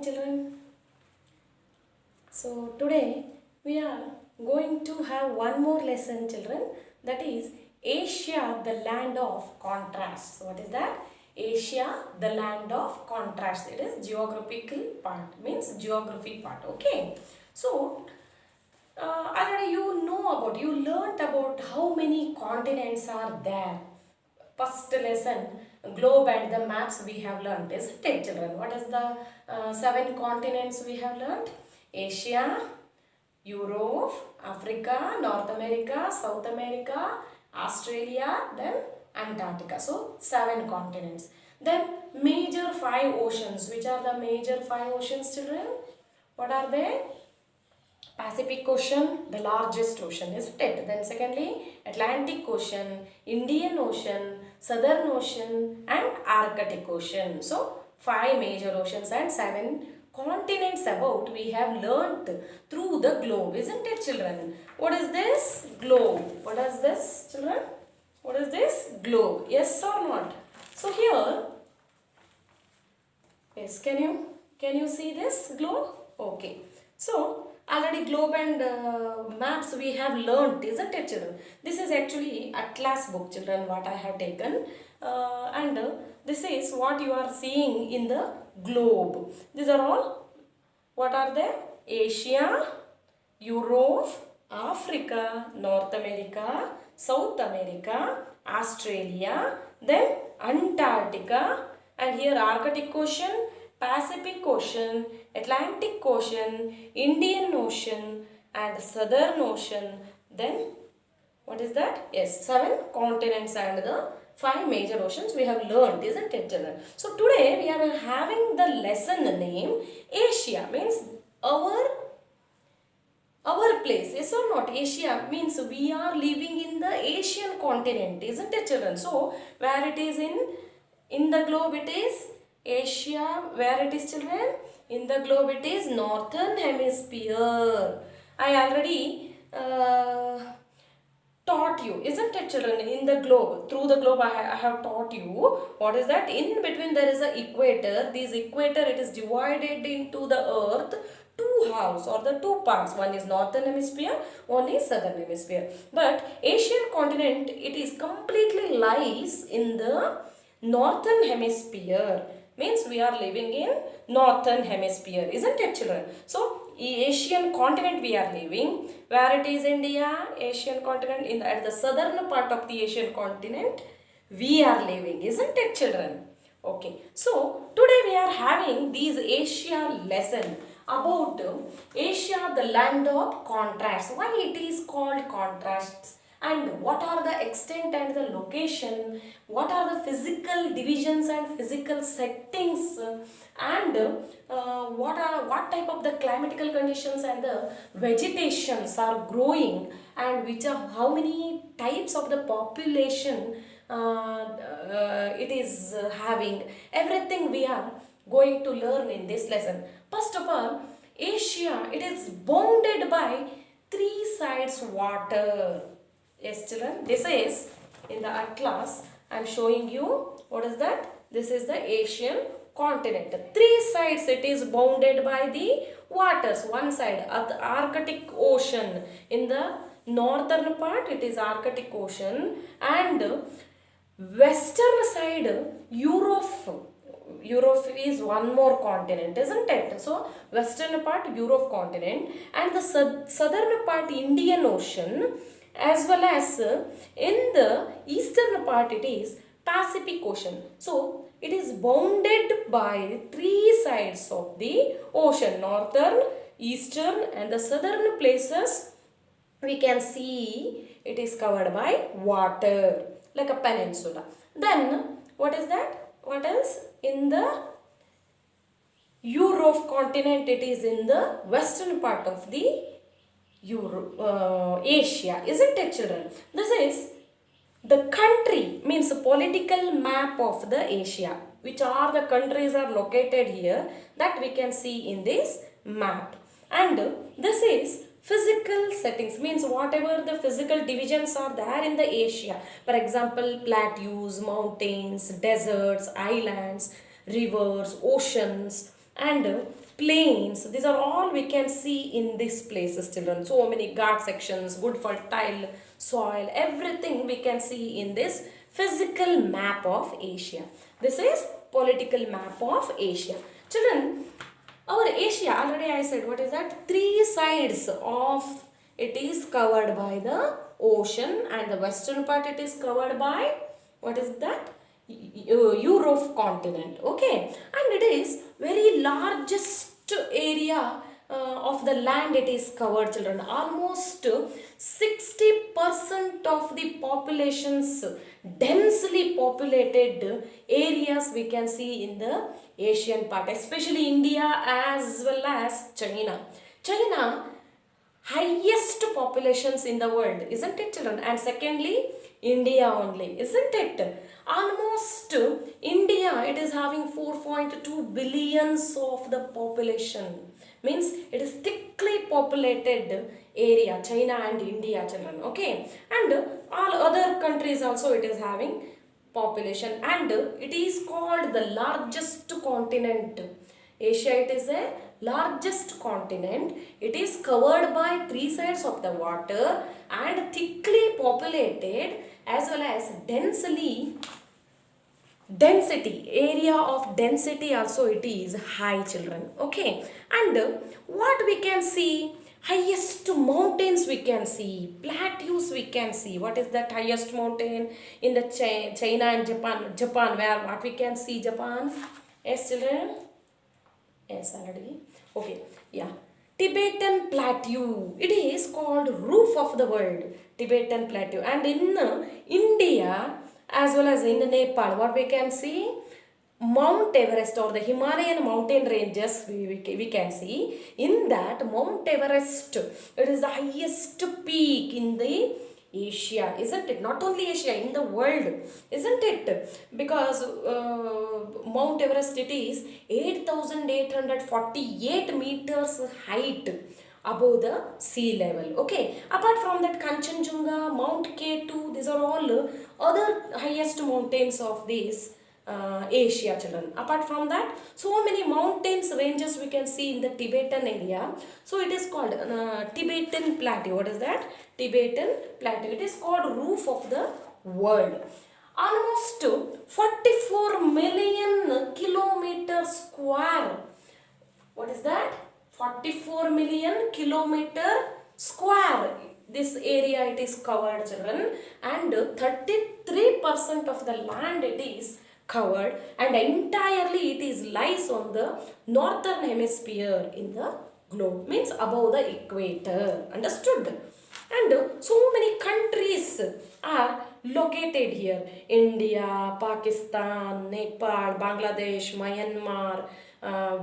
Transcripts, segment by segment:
morning, children. So today we are going to have one more lesson, children, that is Asia, the land of contrasts. So what is that? Asia, the land of contrasts. It is geographical part, means geography part. Okay. So already you learnt about how many continents are there. First lesson, globe and the maps we have learnt, isn't it, children? What is the 7 continents we have learnt? Asia, Europe, Africa, North America, South America, Australia, then Antarctica. So 7 continents. Then major 5 oceans. Which are the major 5 oceans, children? What are they? Pacific Ocean, the largest ocean, isn't it? Then secondly, Atlantic Ocean, Indian Ocean, Southern Ocean and Arctic Ocean. So 5 major oceans and 7 continents about we have learnt through the globe, isn't it, children? What is this? Globe. What is this, children? What is this? Globe. Yes or not? So here, yes, can you see this globe? Okay. So already globe and maps we have learnt, isn't it, children? This is actually Atlas book, children, what I have taken, and this is what you are seeing in the globe. These are all, what are they? Asia, Europe, Africa, North America, South America, Australia, then Antarctica, and here Arctic Ocean, Pacific Ocean, Atlantic Ocean, Indian Ocean and Southern Ocean. Then what is that? Yes, 7 continents and the 5 major oceans we have learned, isn't it, children? So today we are having the lesson name Asia, means our place, yes or not? Asia means we are living in the Asian continent, isn't it, children? So where it is in the globe, it is Asia. Where it is, children? In the globe it is northern hemisphere. I already taught you, isn't it, children? In the globe, through the globe I have taught you what is that. In between there is a equator. This equator, it is divided into the earth two halves or the two parts. One is northern hemisphere, one is southern hemisphere. But Asian continent, it is completely lies in the northern hemisphere. Means we are living in northern hemisphere, isn't it, children? So Asian continent we are living. Where it is India? Asian continent, at the southern part of the Asian continent we are living, isn't it, children? Okay, so today we are having these Asia lesson about Asia, the land of contrasts. Why it is called contrasts? And what are the extent and the location, what are the physical divisions and physical settings, and what type of the climatical conditions and the vegetations are growing, and which are how many types of the population it is having. Everything we are going to learn in this lesson. First of all, Asia, it is bounded by 3 sides water. Yes, children, this is in the Atlas. I am showing you what is that. This is the Asian continent. 3 sides it is bounded by the waters. One side at the Arctic Ocean. In the northern part it is Arctic Ocean, and western side Europe. Europe is one more continent, isn't it? So western part Europe continent, and the southern part Indian Ocean, as well as in the eastern part it is Pacific Ocean. So it is bounded by 3 sides of the ocean, northern, eastern and the southern places. We can see it is covered by water like a peninsula. Then what is that? What else? In the Europe continent, it is in the western part of the Asia, isn't it, children? This is the country, means political map of the Asia. Which are the countries are located here, that we can see in this map. And this is physical settings, means whatever the physical divisions are there in the Asia. For example, plateaus, mountains, deserts, islands, rivers, oceans, and plains, these are all we can see in these places, children. So many guard sections, good fertile soil, everything we can see in this physical map of Asia. This is political map of Asia. Children, our Asia, already I said, what is that? Three sides of it is covered by the ocean, and the western part it is covered by, what is that? Europe continent. Okay, and it is very largest area of the land it is covered, children. Almost 60% of the populations, densely populated areas we can see in the Asian part, especially India as well as China. China highest populations in the world, isn't it, children? And secondly, India only, isn't it? Almost India, it is having 4.2 billions of the population. Means it is thickly populated area, China and India, children. Okay, and all other countries also it is having population, and it is called the largest continent. Asia, it is a largest continent. It is covered by three sides of the water and thickly populated, as well as density, area of density also it is high, children. Okay, and what we can see, highest mountains we can see, plateaus we can see. What is that highest mountain in the China and Japan, where what we can see? Japan. Yes, children. Yes, already. Okay, yeah. Tibetan Plateau. It is called roof of the world. Tibetan Plateau. And in India as well as in Nepal, what we can see? Mount Everest, or the Himalayan mountain ranges we can see. In that Mount Everest, it is the highest peak in the Asia, isn't it? Not only Asia, in the world, isn't it? Because Mount Everest, it is 8,848 meters height above the sea level. Okay, apart from that, Kanchenjunga, Mount K2, these are all other highest mountains of this Asia, children. Apart from that, so many mountains ranges we can see in the Tibetan area. So it is called Tibetan Plateau. What is that? Tibetan Plateau. It is called roof of the world. Almost 44 million kilometer square. What is that? 44 million kilometer square. This area it is covered, children, and 33% of the land it is covered, and entirely it is lies on the northern hemisphere in the globe, means above the equator. Understood? And so many countries are located here: India, Pakistan, Nepal, Bangladesh, Myanmar,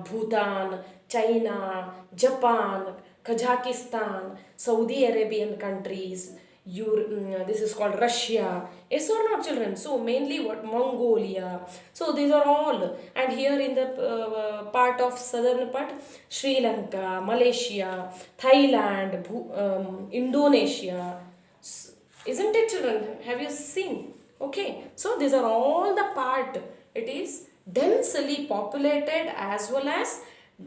Bhutan, China, Japan, Kazakhstan, Saudi Arabian countries, this is called Russia. Yes or not, children? So mainly what? Mongolia. So these are all. And here in the part of southern part, Sri Lanka, Malaysia, Thailand, Indonesia. Isn't it, children? Have you seen? Okay. So these are all the part. It is densely populated, as well as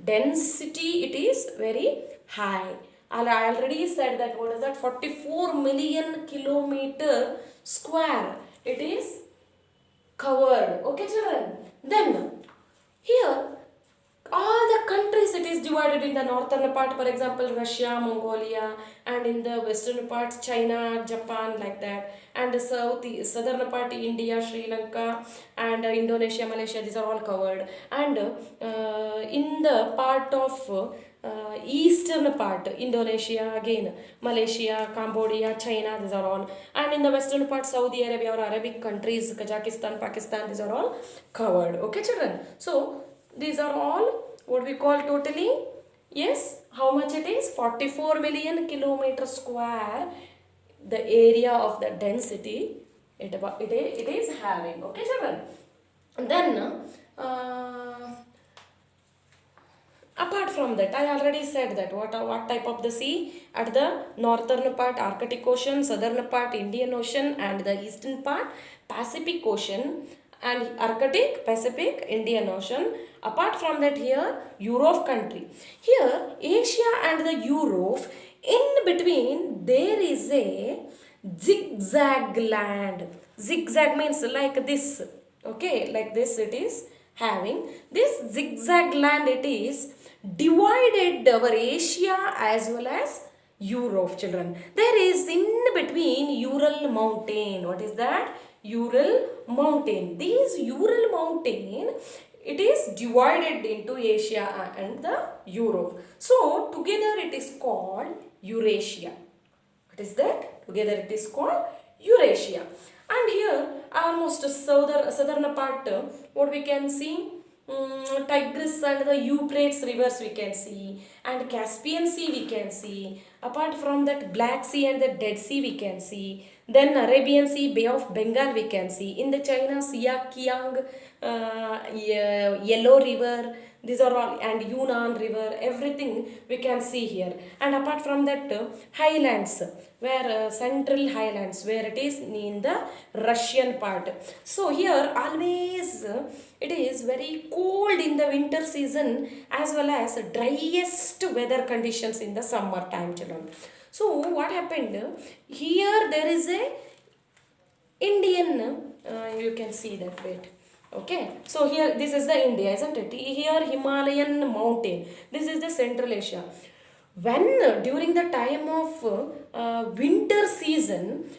density it is very high. I already said that. What is that? 44 million kilometer square it is covered. Okay, children. Then here all the countries it is divided in the northern part, for example, Russia, Mongolia, and in the western part, China, Japan, like that, and the southern part, India, Sri Lanka, and Indonesia, Malaysia, these are all covered. And in the part of eastern part, Indonesia, again Malaysia, Cambodia, China, these are all. And in the western part, Saudi Arabia or Arabic countries, Kazakhstan, Pakistan, these are all covered. Okay, children. So these are all what we call totally, yes, how much it is? 44 million kilometer square, the area of the density it is having. Okay, children. Then apart from that, I already said that what type of the sea. At the northern part, Arctic Ocean, southern part, Indian Ocean, and the eastern part, Pacific Ocean. and Arctic, Pacific, Indian Ocean. Apart from that, here Europe country. Here Asia and the Europe, in between there is a zigzag land. Zigzag means like this. Okay, like this it is having. This zigzag land, it is divided our Asia as well as Europe, children. There is in between Ural mountain. What is that? Ural mountain. These Ural mountain, it is divided into Asia and the Europe. So together it is called Eurasia. What is that? Together it is called Eurasia. And here almost southern part, what we can see, Tigris and the Euphrates rivers we can see, and Caspian Sea we can see. Apart from that, Black Sea and the Dead Sea we can see. Then Arabian Sea, Bay of Bengal we can see. In the China, Siakiang, Yellow River, these are all, and Yunnan River, everything we can see here. And apart from that, highlands, where central highlands, where it is in the Russian part. So here always it is very cold in the winter season, as well as driest weather conditions in the summer time, children. So what happened here, there is a Indian, you can see that, wait. Okay, so here this is the India, isn't it? Here Himalayan mountain. This is the Central Asia. When during the time of winter season,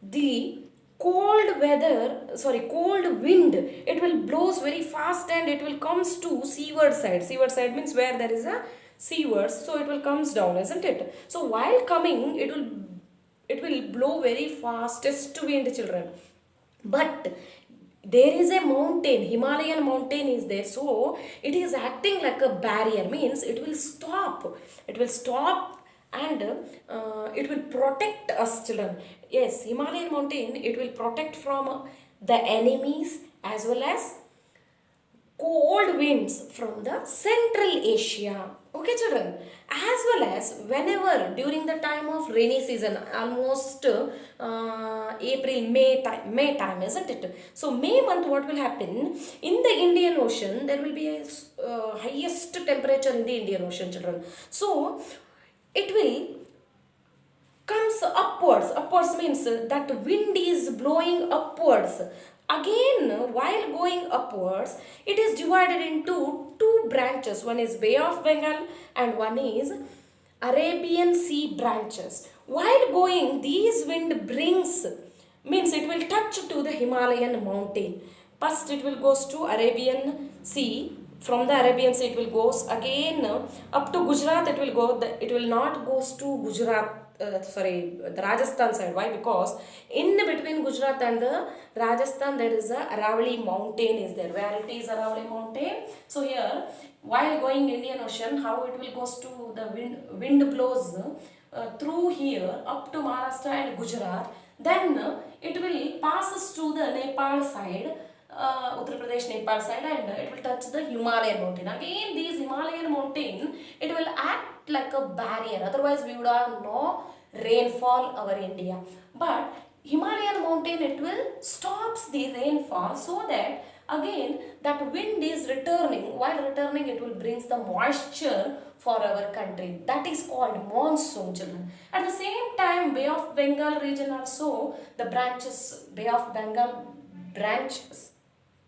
the cold wind, it will blows very fast and it will comes to seaward side. Seaward side means where there is a seawards, so it will comes down, isn't it? So while coming, it will blow very fastest wind, children. But there is a mountain, Himalayan mountain is there, so it is acting like a barrier, means it will stop and it will protect us, children. Yes, Himalayan mountain, it will protect from the enemies as well as cold winds from the Central Asia. Okay, children. As well as whenever during the time of rainy season, almost April, May time, isn't it? So May month, what will happen in the Indian Ocean? There will be a highest temperature in the Indian Ocean, children. So it will comes upwards. Upwards means that wind is blowing upwards. Again, while going upwards, it is divided into two branches. One is Bay of Bengal and one is Arabian Sea branches. While going, these wind brings, means it will touch to the Himalayan mountain. First it will goes to Arabian Sea. From the Arabian Sea it will goes again up to Gujarat. It will not goes to Gujarat. The Rajasthan side. Why? Because in between Gujarat and the Rajasthan there is a Aravalli mountain is there. Where it is Aravalli mountain? So here, while going Indian Ocean, how it will goes to the wind blows through here up to Maharashtra and Gujarat. Then it will passes to the Nepal side, Uttar Pradesh, Nepal side, and it will touch the Himalayan mountain. Again, these Himalayan mountain, it will act like a barrier. Otherwise, we would have no rainfall over India. But Himalayan mountain, it will stops the rainfall, so that again that wind is returning. While returning, it will brings the moisture for our country. That is called monsoon, children. At the same time, Bay of Bengal region also, the branches, Bay of Bengal branches.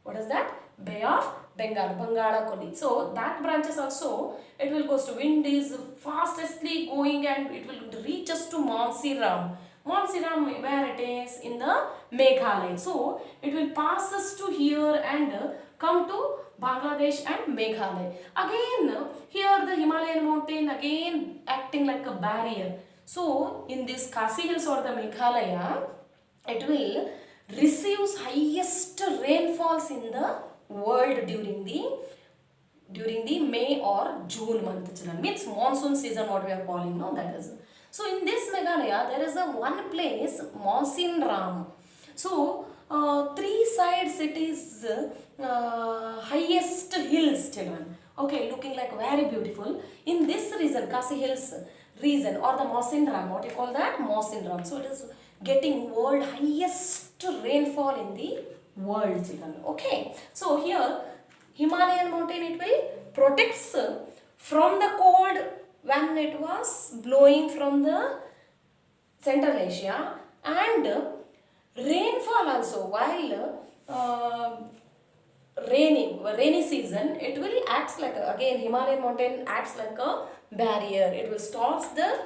What is that? Bay of Bengal, Bangala Koli. So that branches also, it will goes to wind is fastestly going and it will reach us to Montserrat. Montserrat, where it is in the Meghalaya. So it will pass us to here and come to Bangladesh and Meghalaya. Again, here the Himalayan mountain again acting like a barrier. So in this Khasi Hills or the Meghalaya, it will receives highest rainfalls in the world during the May or June month, children. Means monsoon season, what we are calling, no, that is. So in this Meghalaya, there is a one place, Mawsynram. So three sides it is highest hills, children. Okay, looking like very beautiful. In this region, Khasi Hills region or the Mawsynram, what you call that? Mawsynram. So it is getting world highest rainfall in the world, children. Okay, so here Himalayan mountain, it will protects from the cold when it was blowing from the Central Asia, and rainfall also while rainy season, it will acts like again Himalayan mountain acts like a barrier. It will stops the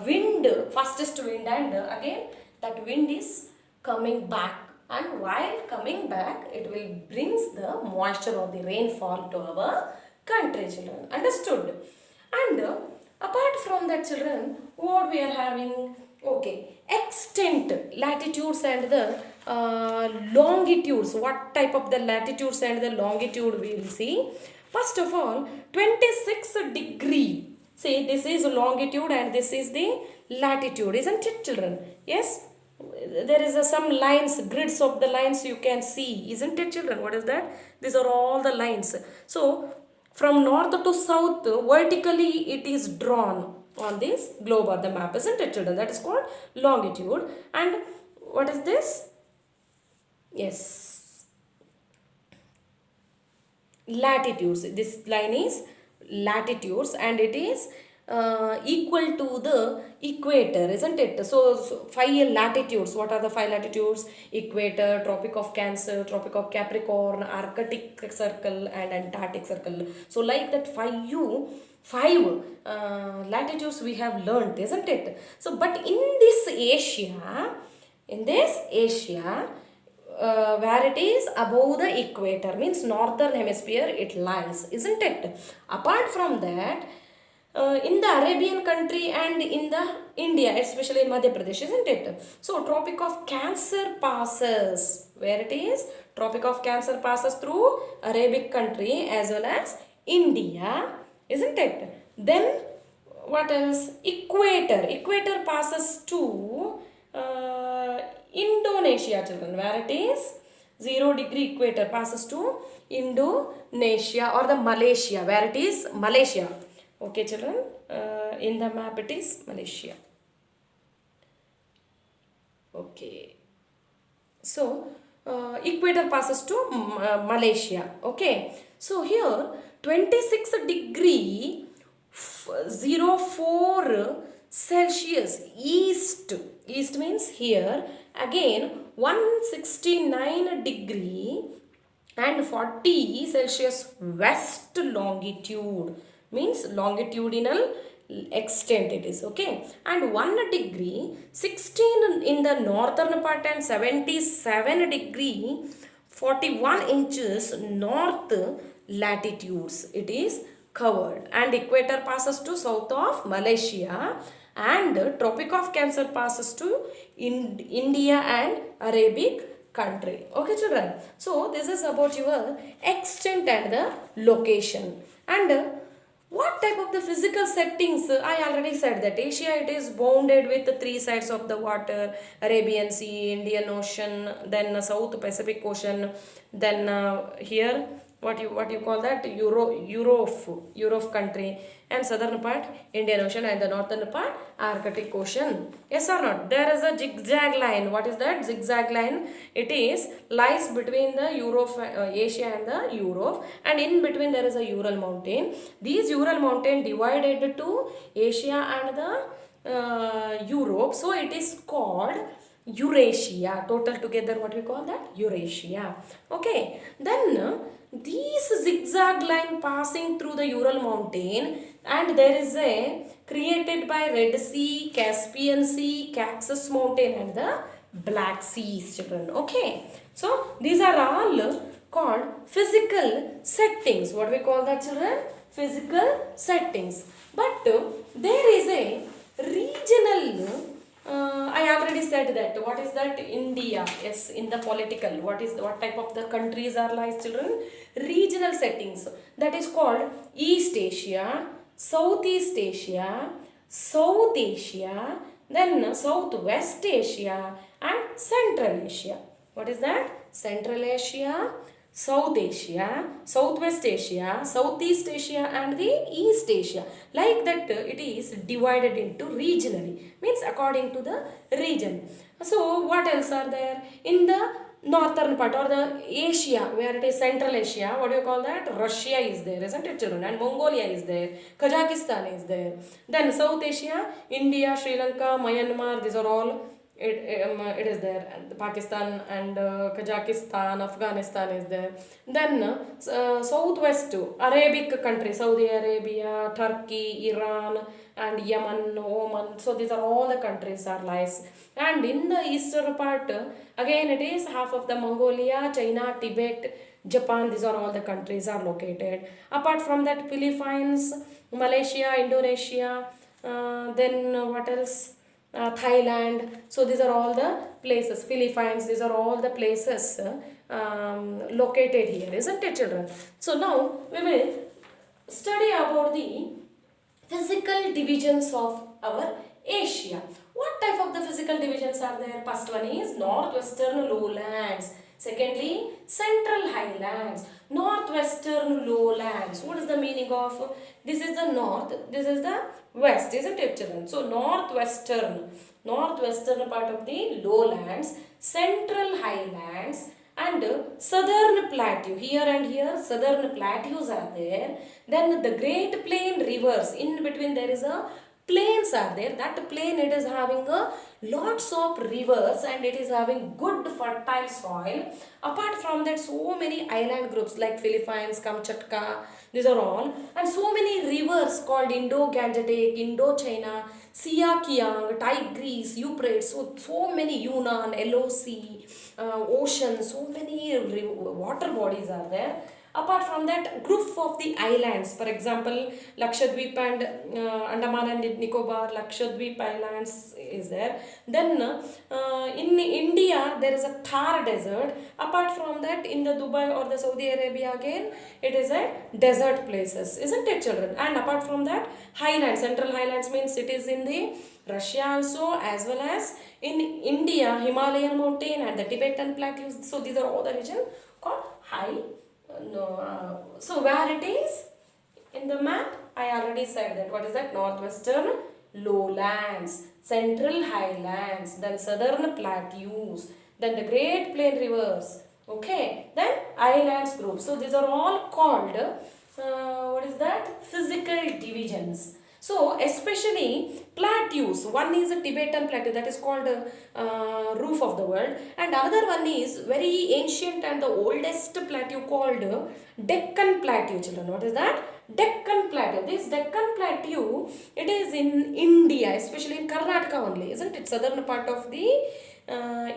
wind, fastest wind, and again that wind is coming back, and while coming back it will brings the moisture or the rainfall to our country, children. Understood? And apart from that, children, what we are having? Okay, extent, latitudes and the longitudes. What type of the latitudes and the longitude we will see? First of all, 26 degree. See, this is longitude and this is the latitude, isn't it, children? Yes, there is some lines, grids of the lines you can see, isn't it, children? What is that? These are all the lines. So from north to south, vertically it is drawn on this globe or the map, isn't it, children? That is called longitude. And what is this? Yes, latitudes. This line is latitudes, and it is equal to the equator, isn't it? So five latitudes. What are the five latitudes? Equator, Tropic of Cancer, Tropic of Capricorn, Arctic Circle, and Antarctic Circle. So like that five latitudes we have learnt, isn't it? So but in this Asia, where it is above the equator, means northern hemisphere it lies, isn't it? Apart from that, in the Arabian country and in the India, especially in Madhya Pradesh, isn't it? So Tropic of Cancer passes, where it is? Tropic of Cancer passes through Arabic country as well as India, isn't it? Then what else? Equator passes to Indonesia, children, where it is 0 degree equator passes to Indonesia or the Malaysia, where it is Malaysia. Okay, children, in the map it is Malaysia. Okay, so equator passes to Malaysia. Okay, so here 26 degree 04 Celsius east means here, again 169 degree and 40 Celsius west longitude, means longitudinal extent it is. Okay, and 1 degree 16 in the northern part and 77 degree 41 inches north latitudes it is covered, and equator passes to south of Malaysia, and Tropic of Cancer passes to India and Arabic country. Okay, children, so this is about your extent and the location. And what type of the physical settings? I already said that Asia, it is bounded with the three sides of the water: Arabian Sea, Indian Ocean, then South Pacific Ocean, then here what you call that, Europe country, and southern part Indian Ocean, and the northern part Arctic Ocean. Yes or not? There is a zigzag line. What is that zigzag line? It is lies between the Asia and the Europe, and in between there is a Ural mountain. These Ural mountain divided to Asia and the Europe, so it is called Eurasia. Total together what we call that? Eurasia. Okay, then these zigzag line passing through the Ural mountain, and there is a created by Red Sea, Caspian Sea, Caucasus mountain, and the Black Seas, children. Okay, so these are all called physical settings. What we call that, children? Physical settings. But there is a regional I already said that. What is that? India. Yes, in the political. What type of the countries are lies, children? Regional settings. That is called East Asia, Southeast Asia, South Asia, then Southwest Asia, and Central Asia. What is that? Central Asia, South Asia, Southwest Asia, Southeast Asia, and the East Asia. Like that, it is divided into regionally, means according to the region. So what else are there? In the northern part or the Asia, where it is Central Asia, what do you call that? Russia is there, isn't it, children? And Mongolia is there, Kazakhstan is there. Then South Asia, India, Sri Lanka, Myanmar, these are all, it is there. And Pakistan and Kazakhstan, Afghanistan is there. Then southwest, Arabic countries, Saudi Arabia, Turkey, Iran, and Yemen, Oman. So these are all the countries are lies. And in the eastern part, again it is half of the Mongolia, China, Tibet, Japan. These are all the countries are located. Apart from that, Philippines, Malaysia, Indonesia, then what else? Thailand. So these are all the places. Philippines. These are all the places located here, isn't it, children? So now we will study about the physical divisions of our Asia. What type of the physical divisions are there? First one is northwestern lowlands. Secondly, central highlands. Northwestern lowlands. What is the meaning of? This is the north, this is the west, isn't it, children? So northwestern part of the lowlands, central highlands, and southern plateau. Here and here southern plateaus are there. Then the great plain rivers, in between there is a plains are there. That plain, it is having a lots of rivers and it is having good fertile soil. Apart from that, so many island groups like Philippines, Kamchatka, these are all, and so many rivers called Indo-Gangetic, Indo-China, Siakiang, Tigris, Euphrates, so many, Yunnan, LOC, oceans, so many water bodies are there. Apart from that, group of the islands, for example, Lakshadweep and Andaman and Nicobar, Lakshadweep Islands is there. Then in India, there is a Thar desert. Apart from that, in the Dubai or the Saudi Arabia again, it is a desert places, isn't it, children? And apart from that, highlands, central highlands means it is in the Russia also, as well as in India, Himalayan mountain and the Tibetan plateaus. So these are all the region called high. So where it is in the map, I already said that. What is that? Northwestern lowlands, central highlands, then southern plateaus, then the great plain rivers, okay, then islands group. So these are all called what is that? Physical divisions. So especially plateaus, one is a Tibetan plateau, that is called roof of the world, and another one is very ancient and the oldest plateau called Deccan Plateau, children. What is that? Deccan Plateau. This Deccan Plateau, it is in India, especially in Karnataka only, isn't it? Southern part of the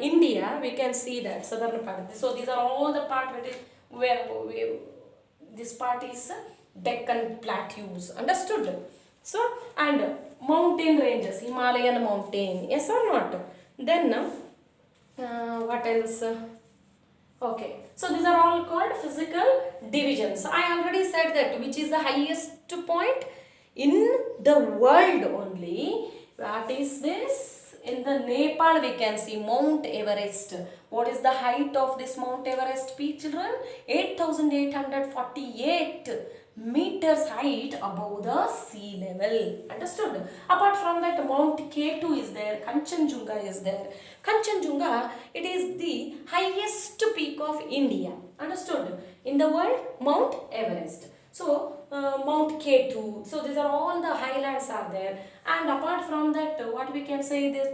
India, we can see that southern part. So these are all the part where this part is Deccan Plateaus. Understood? So, and mountain ranges, Himalayan mountain, yes or not? Then, what else? Okay, so these are all called physical divisions. I already said that which is the highest point in the world only. What is this? In the Nepal we can see Mount Everest. What is the height of this Mount Everest peak, children? 8,848 meters height above the sea level. Understood? Apart from that, Mount K2 is there, Kanchenjunga is there. Kanchenjunga, it is the highest peak of India. Understood? In the world, Mount Everest. So, Mount K2. So, these are all the highlands are there. And apart from that, what we can say this,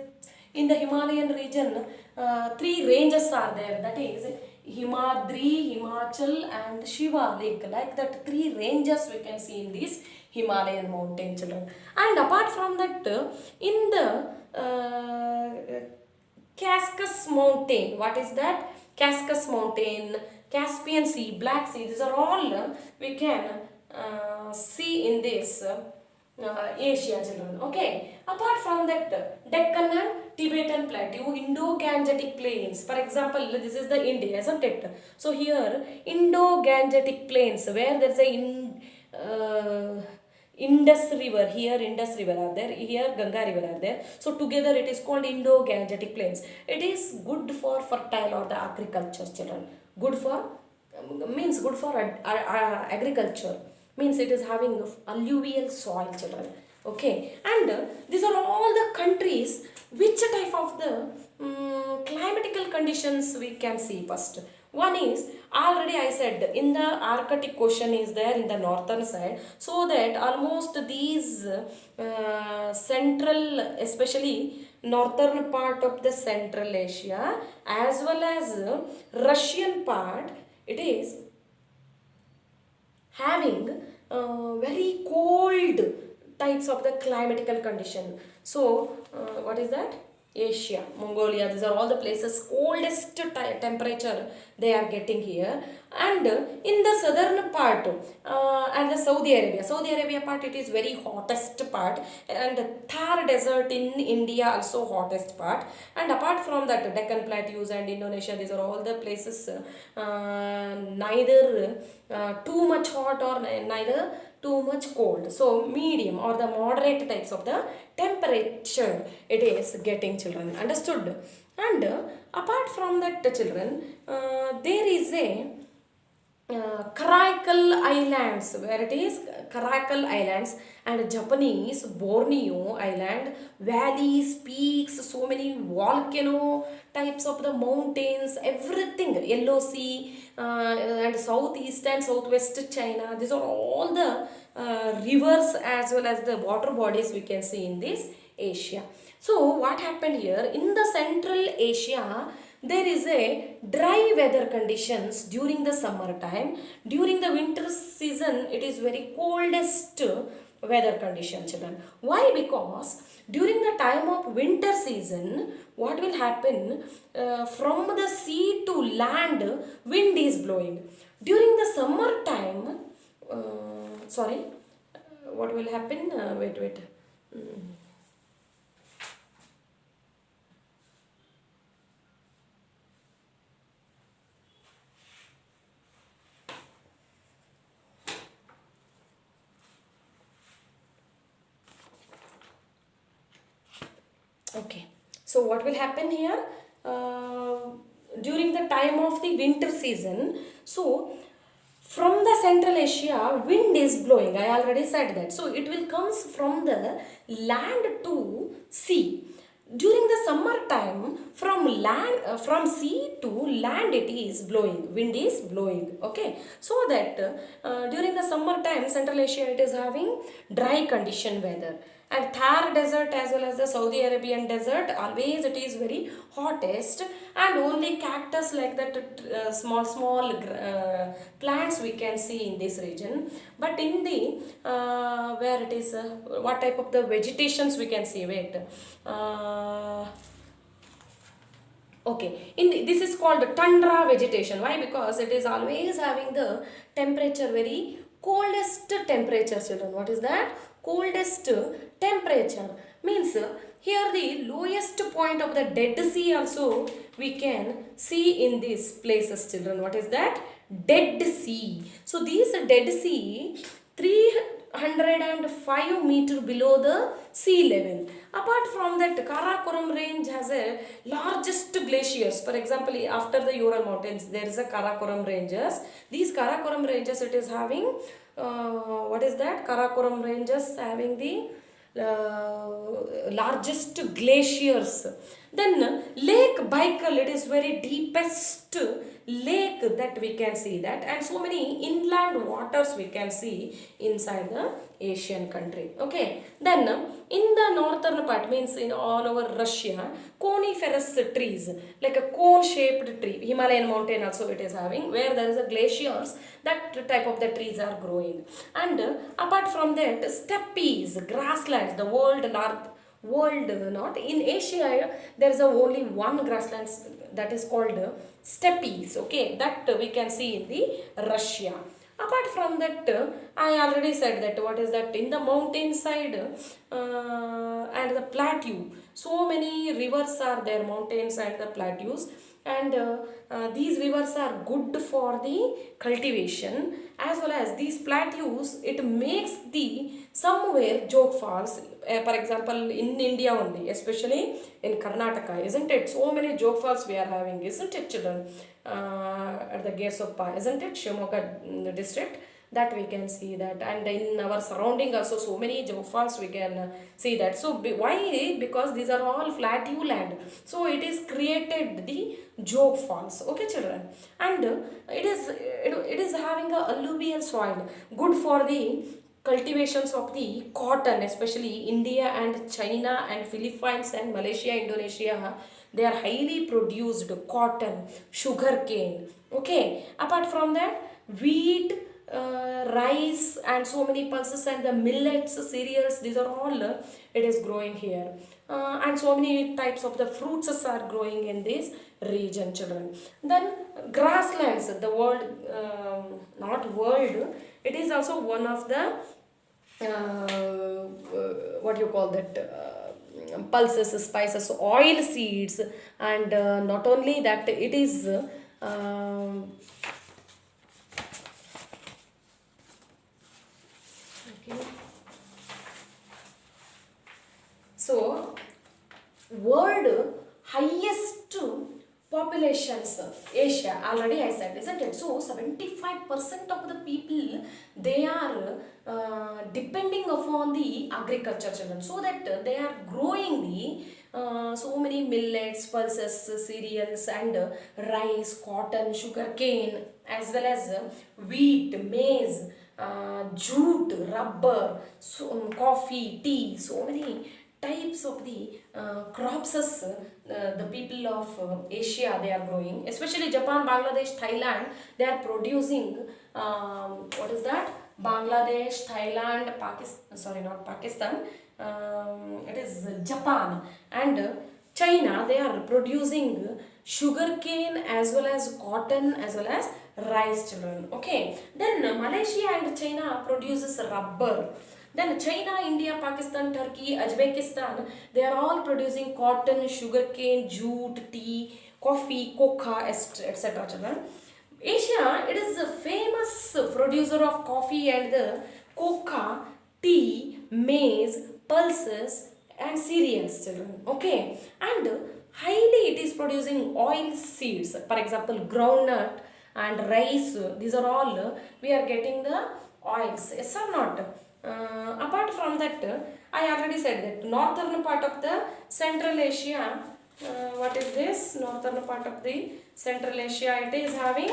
in the Himalayan region, 3 ranges are there. That is Himadri, Himachal and Shiva Lake. Like that 3 ranges we can see in these Himalayan mountain, children. And apart from that, in the Cascas mountain, what is that? Cascas mountain, Caspian Sea, Black Sea, these are all we can see in this Asia, children. Okay. Apart from that, Deccan and Tibetan Plateau, Indo-Gangetic Plains. For example, this is the India, isn't it? So here, Indo-Gangetic Plains, where there is a Indus River, here Indus River are there, here Ganga River are there. So together it is called Indo-Gangetic Plains. It is good for fertile or the agriculture, children. Good for, means good for agriculture. Means it is having alluvial soil, children. Okay, and these are all the countries which type of the climatical conditions we can see first. One is, already I said, in the Arctic Ocean is there in the northern side, so that almost these central, especially northern part of the Central Asia as well as Russian part, it is having very cold types of the climatical condition. So what is that? Asia, Mongolia, these are all the places coldest temperature they are getting here. And in the southern part and the Saudi Arabia part, it is very hottest part, and Thar desert in India also hottest part. And apart from that, Deccan Plateaus and Indonesia, these are all the places neither too much hot or neither too much cold. So medium or the moderate types of the temperature it is getting, children. Understood? And apart from that, children, there is a Karakal Islands, where it is Karakal Islands, and Japanese Borneo Island, valleys, peaks, so many volcano types of the mountains, everything, Yellow Sea, and southeast and southwest China. These are all the rivers as well as the water bodies we can see in this Asia. So what happened here in the Central Asia? There is a dry weather conditions during the summer time. During the winter season, it is very coldest weather condition, children. Why? Because during the time of winter season, what will happen? From the sea to land, wind is blowing. During the summer time, sorry, what will happen? Wait. Okay, so what will happen here? During the time of the winter season, so from the Central Asia, wind is blowing. I already said that. So it will comes from the land to sea. During the summer time, from land, from sea to land, it is blowing. Wind is blowing. Okay, so that during the summer time, Central Asia it is having dry condition weather. And Thar desert as well as the Saudi Arabian desert, always it is very hottest, and only cactus like that small plants we can see in this region. But in the where it is what type of the vegetations we can see? Wait. Okay, this is called tundra vegetation. Why? Because it is always having the temperature very coldest temperature, children. What is that? Coldest temperature means here the lowest point of the Dead Sea also we can see in these places, children. What is that? Dead Sea. So these Dead Sea 305 meter below the sea level. Apart from that, Karakoram range has a largest glaciers. For example, after the Ural mountains, there is a Karakoram ranges. These Karakoram ranges, it is having what is that? Karakoram ranges having the largest glaciers. Then Lake Baikal, it is very deepest lake that we can see that, and so many inland waters we can see inside the Asian country. Okay, then in the northern part, means in all over Russia, coniferous trees, like a cone shaped tree, Himalayan mountain also it is having, where there is a glaciers, that type of the trees are growing. And apart from that, steppes, grasslands, the world not in Asia, there is only one grassland that is called steppes. Okay, that we can see in the Russia. Apart from that, I already said that what is that in the mountain side and the plateau, so many rivers are there, mountains and the plateaus, and these rivers are good for the cultivation, as well as these plateaus, it makes the somewhere joke falls. For example, in India only, especially in Karnataka, isn't it? So many joke falls we are having, isn't it, children? At the gates of isn't it, Shimoga district? that we can see that, and in our surrounding also so many jog falls we can see that. So why? Because these are all flat land, so it is created the jog falls. Okay children, and it is having a alluvial soil, good for the cultivations of the cotton, especially India and China and Philippines and Malaysia, Indonesia. They are highly produced cotton, sugar cane. Okay. Apart from that, wheat, rice, and so many pulses and the millets, cereals. These are all it is growing here, and so many types of the fruits are growing in this region, children. Then grasslands, the world, not world. It is also one of the what you call that, pulses, spices, oil seeds, and not only that, it is okay. So world highest populations, Asia, already I said, isn't it? So 75% of the people, they are depending upon the agriculture, children, so that they are growing the so many millets, pulses, cereals, and rice, cotton, sugar cane, as well as wheat, maize, jute, rubber, so, coffee, tea, so many types of the crops the people of Asia, they are growing, especially Japan, Bangladesh, Thailand. They are producing what is that? Bangladesh, Thailand, Pakistan, sorry, not Pakistan, it is Japan and China. They are producing sugar cane as well as cotton as well as rice, children. Okay, then Malaysia and China produces rubber. Then China, India, Pakistan, Turkey, Uzbekistan, they are all producing cotton, sugarcane, jute, tea, coffee, coca, etc. children. Asia, it is a famous producer of coffee and the coca, tea, maize, pulses, and cereals, children. Okay, and highly it is producing oil seeds. For example, groundnut and rice. These are all we are getting the oils. Yes or not? Apart from that, I already said that northern part of the Central Asia, what is this? Northern part of the Central Asia, it is having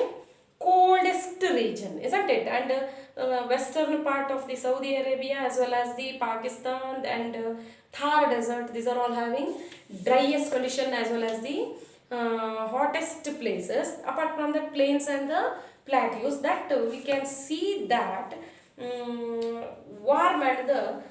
coldest region, isn't it? And western part of the Saudi Arabia as well as the Pakistan and Thar desert, these are all having driest condition as well as the hottest places. Apart from the plains and the plateaus, that we can see that warm and the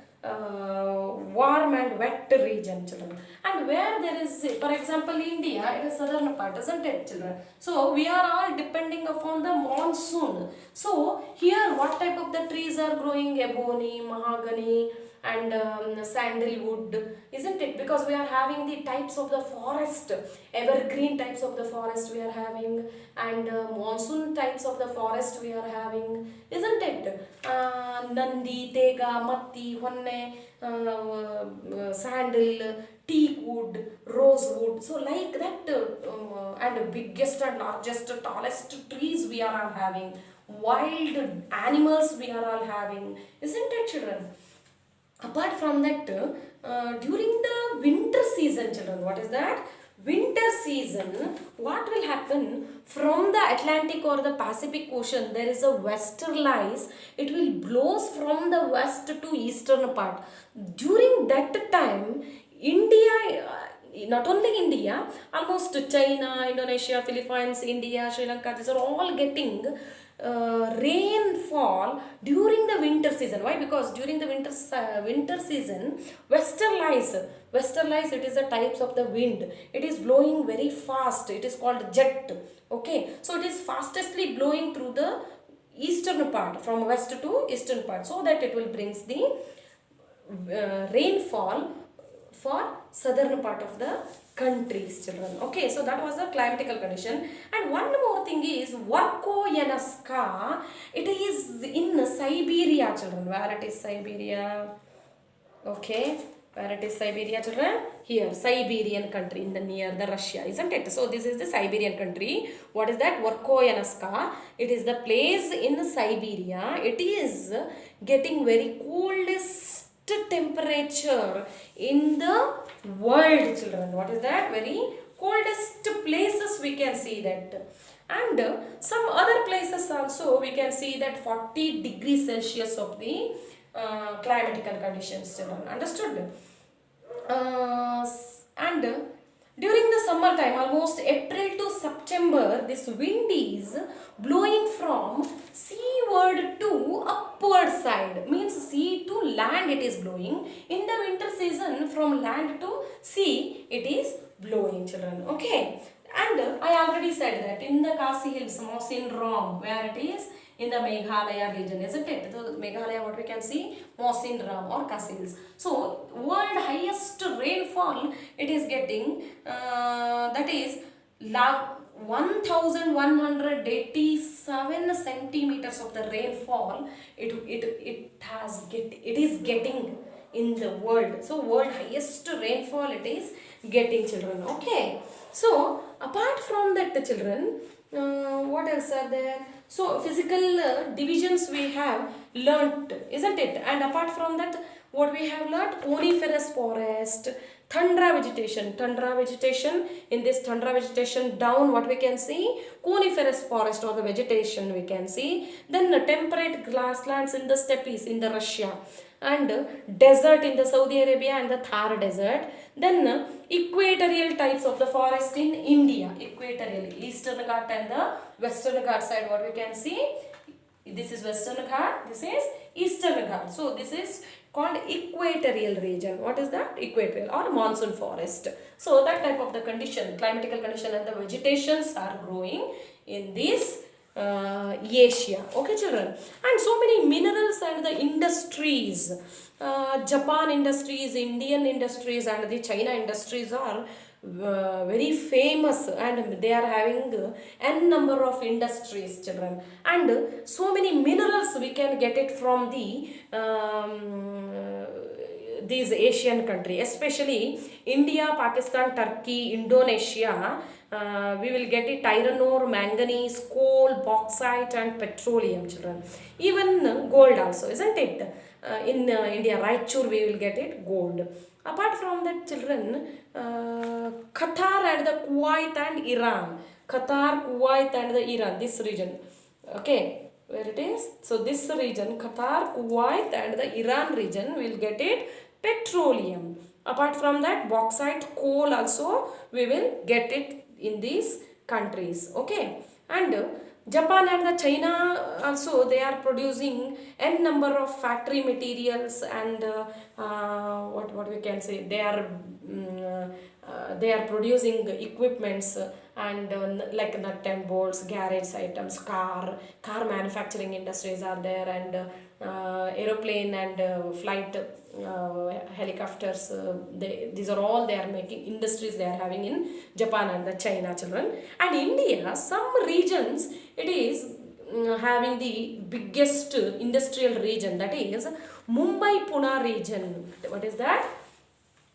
warm and wet region, children. And where there is, for example, India, it is southern part, isn't it, children? So we are all depending upon the monsoon. So here what type of the trees are growing? Ebony, mahogany, and sandalwood, isn't it? Because we are having the types of the forest, evergreen types of the forest we are having, and monsoon types of the forest we are having, isn't it? Nandi, Tega, Matti, Honne, sandal, teak wood, rosewood. So like that, and biggest and largest, tallest trees we are all having, wild animals we are all having, isn't it, children? Apart from that, during the winter season, children, what is that? Winter season, what will happen? From the Atlantic or the Pacific Ocean, there is a westerlies. It will blows from the west to eastern part. During that time, India, not only India, almost China, Indonesia, Philippines, India, Sri Lanka, these are all getting rainfall during the winter season. Why? Because during the winter season, westerlies, it is the types of the wind. It is blowing very fast. It is called jet. Okay, so it is fastestly blowing through the eastern part, from west to eastern part, so that it will brings the rainfall for southern part of the countries, children. Okay, so that was the climatical condition. And one more thing is Verkhoyanska. It is in Siberia, children. Where it is Siberia? Okay, Where it is Siberia, children? Here, Siberian country in the near the Russia, isn't it? So this is the Siberian country. What is that? Verkhoyanska. It is the place in Siberia. It is getting very coldest temperature in the world, children. What is that? Very coldest places we can see that. And some other places also we can see that 40 degrees Celsius of the climatical conditions, children. Understood? And during the summer time, almost April to September, this wind is blowing from seaward to upward side, means sea to land it is blowing. In the winter season, from land to sea it is blowing, children. Okay. And I already said that in the Khasi Hills, Mawsyn Ram, where it is in the Meghalaya region, isn't it? The Meghalaya, what we can see, Mawsyn Ram or Khasi Hills. So, world highest rainfall it is getting, that is 1187 centimeters of the rainfall. It is getting in the world. So, world highest rainfall it is getting, children. Okay. So, apart from that, the children, what else are there? So, physical divisions we have learnt, isn't it? And apart from that, what we have learnt? Coniferous forest, tundra vegetation. Tundra vegetation, in this tundra vegetation down, what we can see? Coniferous forest or the vegetation we can see. Then temperate grasslands in the steppes in the Russia. And desert in the Saudi Arabia and the Thar desert. Then equatorial types of the forest in India. Equatorial, Eastern Ghat and the Western Ghat side, what we can see? This is Western Ghat, this is Eastern Ghat. So this is called equatorial region. What is that? Equatorial or monsoon forest. So that type of the condition, climatical condition and the vegetations are growing in this Asia. Okay, children. And so many minerals and the industries, Japan industries, Indian industries and the China industries are very famous, and they are having n number of industries, children. And so many minerals we can get it from the these Asian countries, especially India, Pakistan, Turkey, Indonesia. We will get it iron ore, manganese, coal, bauxite and petroleum, children. Even gold also, isn't it? In India, Raichur we will get it gold. Apart from that, children, Qatar and the Kuwait and Iran. Qatar, Kuwait and the Iran, this region. Okay, where it is? So this region, Qatar, Kuwait and the Iran region will get it petroleum. Apart from that, bauxite, coal also we will get it in these countries. Okay, and Japan and the China also, they are producing n number of factory materials and what we can say, they are producing equipments and like nut and bolts, garage items, car manufacturing industries are there, and aeroplane and flight helicopters, these are all they are making industries they are having in Japan and the China, children. And India, some regions it is having the biggest industrial region, that is Mumbai Pune region. What is that?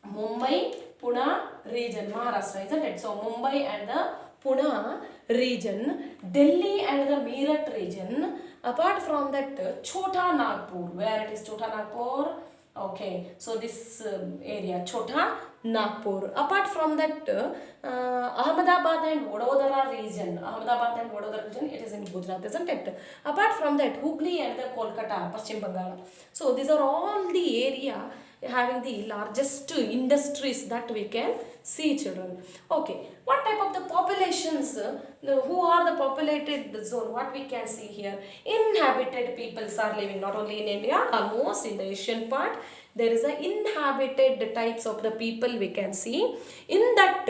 Mumbai Pune region, Maharashtra, isn't it? So Mumbai and the Pune region, Delhi and the Meerut region. Apart from that, Chota Nagpur. Where it is Chota Nagpur? Okay, so this area, Chota Nagpur. Apart from that, Ahmedabad and Vadodara region. Ahmedabad and Vadodara region, it is in Gujarat, isn't it? Apart from that, Hooghly and the Kolkata, Paschim Bengal. So these are all the area having the largest industries that we can see, children. Okay, what type of the populations, who are the populated zone, what we can see here? Inhabited peoples are living not only in India, almost in the Asian part. There is a inhabited types of the people we can see. In that,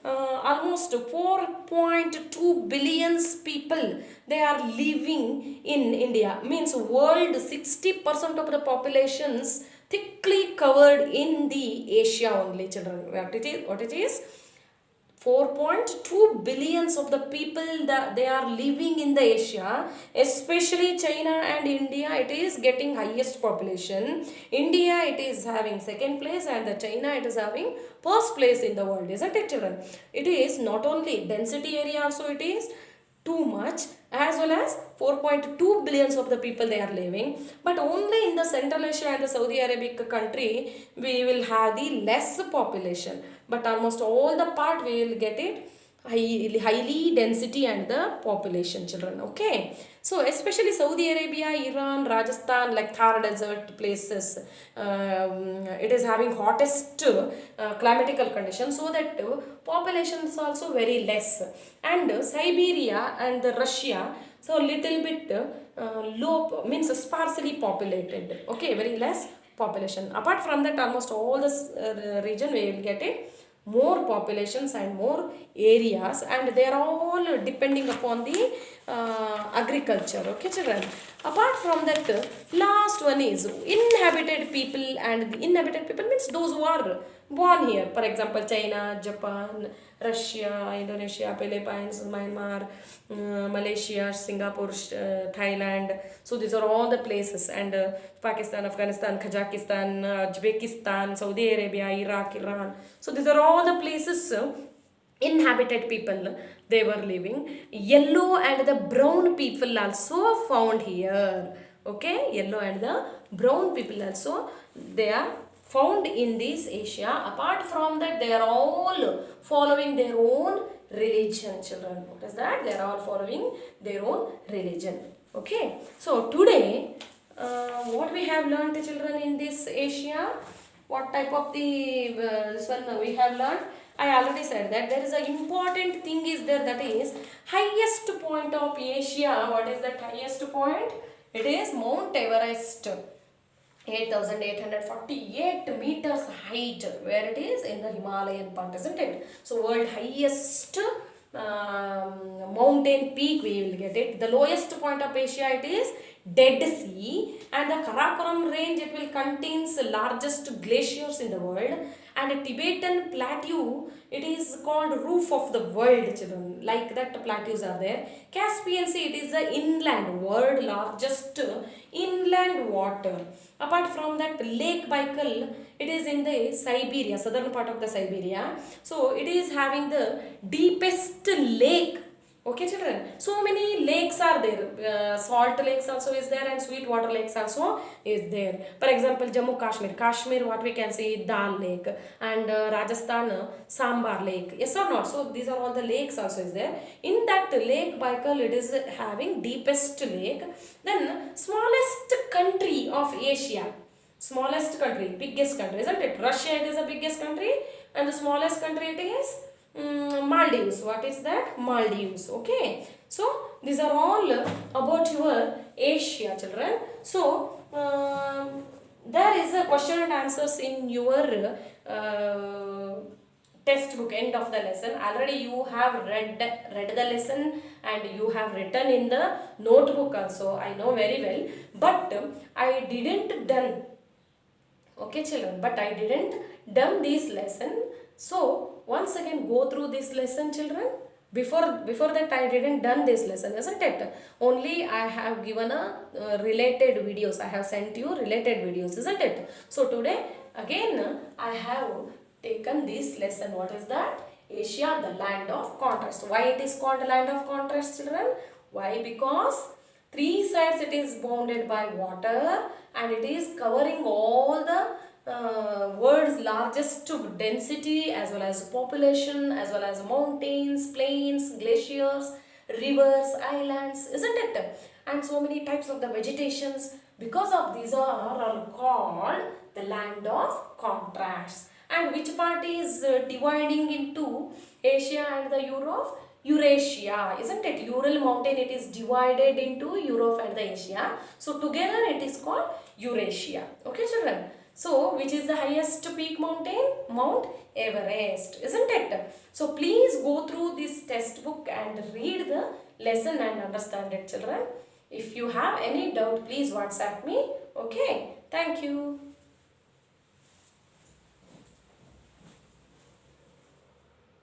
almost 4.2 billions people, they are living in India. Means world 60% of the populations thickly covered in the Asia only, children. What it is? 4.2 billions of the people that they are living in the Asia, especially China and India, it is getting highest population. India, it is having second place, and the China, it is having first place in the world, isn't it, children? It is not only density area also, it is too much, as well as 4.2 billions of the people they are living. But only in the Central Asia and the Saudi Arabic country we will have the less population, but almost all the part we will get it highly density and the population, children. Okay, so especially Saudi Arabia, Iran, Rajasthan, like Thar desert places, it is having hottest climatical conditions, so that population is also very less. And Siberia and Russia, so little bit low, means sparsely populated. Okay, very less population. Apart from that, almost all this region we will get it more populations and more areas, and they are all depending upon the agriculture. Okay, children. Apart from that, last one is inhabited people, and the inhabited people means those who are born here. For example, China, Japan, Russia, Indonesia, Philippines, Myanmar, Malaysia, Singapore, Thailand. So these are all the places, and Pakistan, Afghanistan, Kazakhstan, Uzbekistan, Saudi Arabia, Iraq, Iran. So these are all the places inhabited people they were living. Yellow and the brown people also found here. Okay, yellow and the brown people also they are found in this Asia. Apart from that, they are all following their own religion, children. What is that? They are all following their own religion. Okay, so today what we have learned, children, in this Asia, what type of the this one we have learned. I already said that there is a important thing is there, that is highest point of Asia. What is that highest point? It is Mount Everest. 8,848 meters height, where it is in the Himalayan part, isn't it? So world highest mountain peak we will get it. The lowest point of Asia, it is Dead Sea, and the Karakoram range, it will contains the largest glaciers in the world, and a Tibetan plateau, it is called roof of the world, children. Like that plateaus are there. Caspian Sea, it is the inland, world largest inland water. Apart from that, Lake Baikal, it is in the Siberia, southern part of the Siberia. So it is having the deepest lake. Okay, children. So many lakes are there. Salt lakes also is there, and sweet water lakes also is there. For example, Jammu Kashmir. Kashmir, what we can see, Dal Lake, and Rajasthan, Sambar Lake. Yes or not? So these are all the lakes also is there. In that Lake Baikal, it is having deepest lake. Then smallest country of Asia. Smallest country, biggest country, isn't it? Russia, it is the biggest country, and the smallest country it is Maldives. What is that? Maldives. Okay. So these are all about your Asia, children. So there is a question and answers in your textbook, end of the lesson. Already you have read the lesson, and you have written in the notebook also. I know very well, but I didn't done. Okay, children, but I didn't done this lesson. So once again go through this lesson, children. Before that I didn't done this lesson, isn't it? Only I have given a related videos. I have sent you related videos, isn't it? So today again I have taken this lesson. What is that? Asia, the land of contrast. Why it is called land of contrast, children? Why? Because three sides it is bounded by water, and it is covering all the world's largest density, as well as population, as well as mountains, plains, glaciers, rivers, islands, isn't it? And so many types of the vegetations. Because of these are all called the land of contrast. And which part is dividing into Asia and the Europe? Eurasia, isn't it? Ural mountain, it is divided into Europe and the Asia. So together it is called Eurasia. Okay, children? So which is the highest peak mountain? Mount Everest, isn't it? So please go through this textbook and read the lesson and understand it, children. If you have any doubt, please WhatsApp me. Okay, thank you.